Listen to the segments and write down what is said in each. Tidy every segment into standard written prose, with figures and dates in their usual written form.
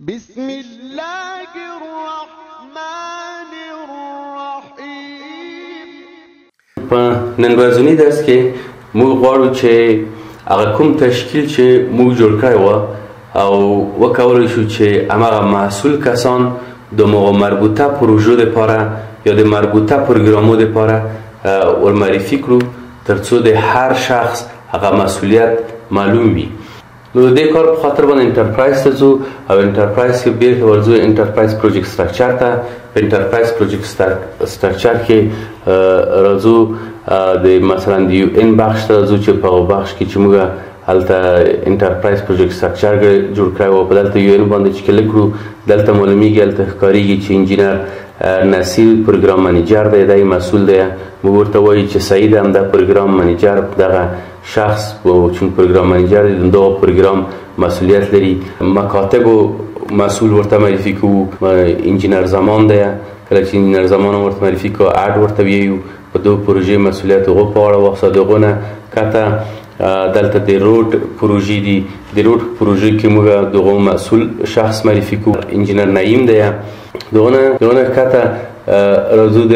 بسم الله الرحمن الرحیم. په نن ورځني درس کې موږ غواړو چې هغه کوم تشکیل چې موږ جوړ کړی و او وکولی شو چې هماغه مسؤل کسان د مربوطه پروژو دپاره یا د مربوطه پروګرامو دپاره ورمعرفي کړو ترڅو د هر شخص هغه مسؤلیت معلوم وي. نو د دې کار په خاطر باندې انټرپرایز ته ځو او انټرپرایز کې بیرته ورځو انټرپرایز پروجیکټ سټرکچر ته. په انټرپرایز پروجیکټ سټرکچر کې راځو د مثلا د یو ان بخش ته راځو چې په هغه بخش کې چې موږ هلته انټرپرایز پروجیکټ سټرکچر جوړ کړی و. په دلته یو ان باندې چې کلیک کړو دلته معلومیږي هلته ښکاریږي چې انجینر نصیر پروګرام منیجر دی، دی مسؤول دی. موږ ورته وایو چې سعید هم د پروګرام منیجر دغه شخص چون پروګرام منیجر دی دغه پروګرام مسؤلیت لري. مکاتبو مسؤول ورته معرفي کوو. انجینر زمان دی، کله چې انجینر زمان هم ورته معرفي کوو اډ ورته ویو په دغه پروژې مسؤلیت هغو په اړه واخیسته. د هغو نه کته دلته د روډ پروژې دي. د روډ پروژې کې موږ دغه مسؤول شخص معرفي کوو انجینر نعیم دی. دغه نه کته راځو د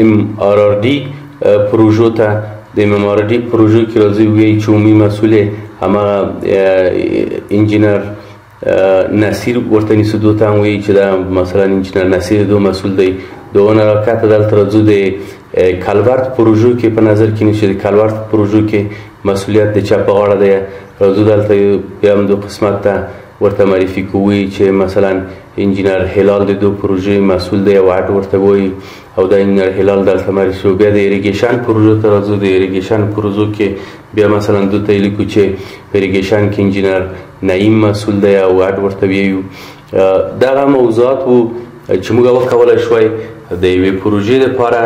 ام آر آر ډي پروژو ته. د ام آر ډي پروژو کې راځو وایي چې عمومي مسؤل هماغه انجینر نصیر ورته نیسو. دو ته هم وایي چې دا مثلا انجینر نصیر دو مسؤل دی. دغه نه کته دلته راځو د کالورت پروژو کې په نظر کې نیسو. د کالورت پروژو کې مسؤلیت د چا په غاړه دی. راځو دلته بیا هم دو قسمت ته ورته معرفي کوو چې مثلا انجینر هلال د دو پروژې مسؤول دی او اډ ورته وایي او دا انجینر هلال دلته معرفي شو. بیا د اریګیشن پروژو ته راځو. د اریګیشن پروژو کې بیا مثلا دو ته لیکو چې په اریګیشن کې انجینر نعیم مسؤول دی او اډ ورته ویو. دغه موضوعات وو چې موږ وکولی شوی د یوې پروژې دپاره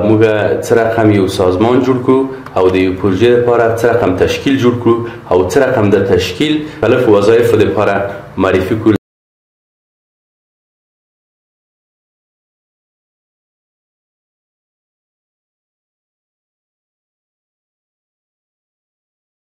موږ څه رقم یو سازمان جوړ کړو او د یو پروژې لپاره څه رقم تشکیل جوړ کړو او څه رقم د تشکیل مختلف وظایفو لپاره معرفي کړو.